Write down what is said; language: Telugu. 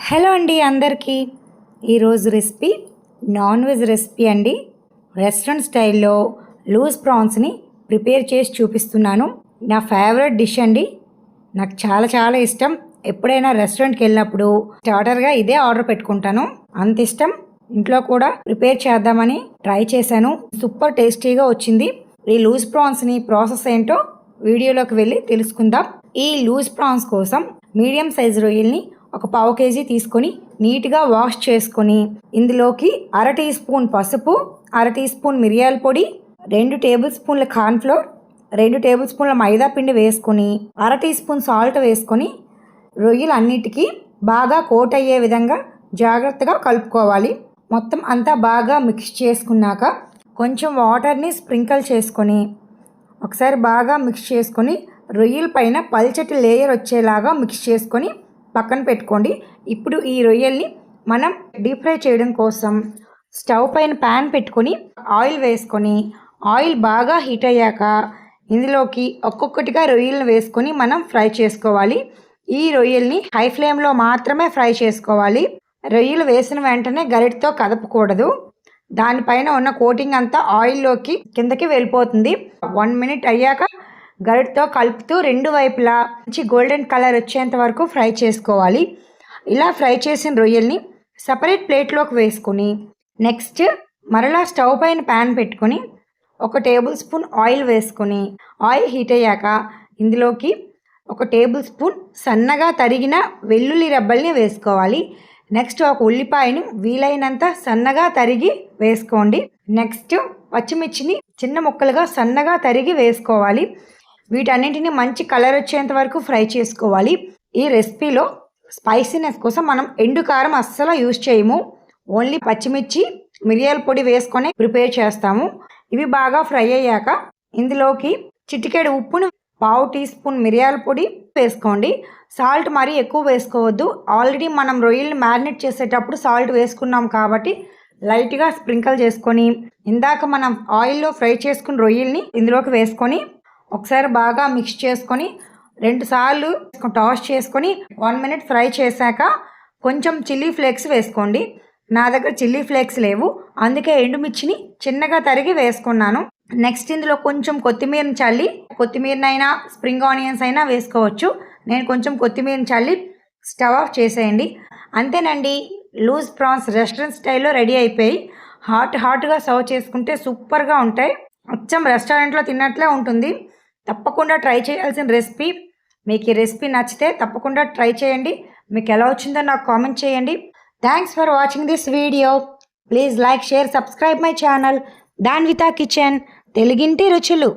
హలో అండి అందరికీ. ఈరోజు రెసిపీ నాన్ వెజ్ రెసిపీ అండి. రెస్టారెంట్ స్టైల్లో లూజ్ ప్రాన్స్ని ప్రిపేర్ చేసి చూపిస్తున్నాను. నా ఫేవరెట్ డిష్ అండి. నాకు చాలా చాలా ఇష్టం. ఎప్పుడైనా రెస్టారెంట్కి వెళ్ళినప్పుడు స్టార్టర్గా ఇదే ఆర్డర్ పెట్టుకుంటాను. అంత ఇష్టం. ఇంట్లో కూడా ప్రిపేర్ చేద్దామని ట్రై చేశాను. సూపర్ టేస్టీగా వచ్చింది. ఈ లూజ్ ప్రాన్స్ని ప్రాసెస్ ఏంటో వీడియోలోకి వెళ్ళి తెలుసుకుందాం. ఈ లూజ్ ప్రాన్స్ కోసం మీడియం సైజ్ రొయ్యల్ని ఒక పావు కేజీ తీసుకొని నీట్గా వాష్ చేసుకొని ఇందులోకి 1/2 టీ స్పూన్ పసుపు, 1/2 టీ స్పూన్ మిరియాల పొడి, 2 టేబుల్ స్పూన్ల కార్న్ఫ్లోర్, 2 టేబుల్ స్పూన్ల మైదా పిండి వేసుకొని 1/2 టీ స్పూన్ సాల్ట్ వేసుకొని రొయ్యలు అన్నిటికీ బాగా కోట్ అయ్యే విధంగా జాగ్రత్తగా కలుపుకోవాలి. మొత్తం అంతా బాగా మిక్స్ చేసుకున్నాక కొంచెం వాటర్ని స్ప్రింకిల్ చేసుకొని ఒకసారి బాగా మిక్స్ చేసుకొని రొయ్యల పైన పల్చటి లేయర్ వచ్చేలాగా మిక్స్ చేసుకొని పక్కన పెట్టుకోండి. ఇప్పుడు ఈ రొయ్యల్ని మనం డీప్ ఫ్రై చేయడం కోసం స్టవ్ పైన ప్యాన్ పెట్టుకొని ఆయిల్ వేసుకొని ఆయిల్ బాగా హీట్ అయ్యాక ఇందులోకి ఒక్కొక్కటిగా రొయ్యలను వేసుకొని మనం ఫ్రై చేసుకోవాలి. ఈ రొయ్యల్ని హై ఫ్లేమ్లో మాత్రమే ఫ్రై చేసుకోవాలి. రొయ్యలు వేసిన వెంటనే గరిటతో కదపకూడదు. దానిపైన ఉన్న కోటింగ్ అంతా ఆయిల్లోకి కిందకి వెళ్ళిపోతుంది. 1 మినిట్ అయ్యాక గరిటతో కలుపుతూ రెండు వైపులా మంచి గోల్డెన్ కలర్ వచ్చేంత వరకు ఫ్రై చేసుకోవాలి. ఇలా ఫ్రై చేసిన రొయ్యల్ని సపరేట్ ప్లేట్లోకి వేసుకొని నెక్స్ట్ మరలా స్టవ్ పైన ప్యాన్ పెట్టుకొని 1 టేబుల్ స్పూన్ ఆయిల్ వేసుకొని ఆయిల్ హీట్ అయ్యాక ఇందులోకి 1 టేబుల్ స్పూన్ సన్నగా తరిగిన వెల్లుల్లి రెబ్బల్ని వేసుకోవాలి. నెక్స్ట్ ఒక ఉల్లిపాయను వీలైనంత సన్నగా తరిగి వేసుకోండి. నెక్స్ట్ పచ్చిమిర్చిని చిన్న ముక్కలుగా సన్నగా తరిగి వేసుకోవాలి. వీటన్నింటినీ మంచి కలర్ వచ్చేంత వరకు ఫ్రై చేసుకోవాలి. ఈ రెసిపీలో స్పైసీనెస్ కోసం మనం ఎండు కారం అస్సలు యూజ్ చేయము. ఓన్లీ పచ్చిమిర్చి, మిరియాల పొడి వేసుకొని ప్రిపేర్ చేస్తాము. ఇవి బాగా ఫ్రై అయ్యాక ఇందులోకి చిటికెడు ఉప్పును, పావు టీ స్పూన్ మిరియాల పొడి వేసుకోండి. సాల్ట్ మరీ ఎక్కువ వేసుకోవద్దు. ఆల్రెడీ మనం రొయ్యల్ని మ్యారినేట్ చేసేటప్పుడు సాల్ట్ వేసుకున్నాం కాబట్టి లైట్గా స్ప్రింకిల్ చేసుకొని ఇందాక మనం ఆయిల్లో ఫ్రై చేసుకున్న రొయ్యల్ని ఇందులోకి వేసుకొని ఒకసారి బాగా మిక్స్ చేసుకొని 2 సార్లు టాస్ చేసుకొని 1 మినిట్ ఫ్రై చేశాక కొంచెం చిల్లీ ఫ్లేక్స్ వేసుకోండి. నా దగ్గర చిల్లీ ఫ్లేక్స్ లేవు, అందుకే ఎండుమిర్చిని చిన్నగా తరిగి వేసుకున్నాను. నెక్స్ట్ ఇందులో కొంచెం కొత్తిమీరని చల్లి, కొత్తిమీరనైనా స్ప్రింగ్ ఆనియన్స్ అయినా వేసుకోవచ్చు. నేను కొంచెం కొత్తిమీరని చల్లి స్టవ్ ఆఫ్ చేసేయండి. అంతేనండి, లూజ్ ప్రాన్స్ రెస్టారెంట్ స్టైల్లో రెడీ అయిపోయి హాట్గా సర్వ్ చేసుకుంటే సూపర్గా ఉంటాయి. అచ్చం రెస్టారెంట్లో తిన్నట్లే ఉంటుంది. తప్పకుండా ట్రై చేయాల్సిన రెసిపీ. మీకు ఈ రెసిపీ నచ్చితే తప్పకుండా ట్రై చేయండి. మీకు ఎలా వచ్చిందో నాకు కామెంట్ చేయండి. Thanks for watching this video. Please like, share, subscribe my channel Danvitha kitchen తెలుగింటి రుచులు.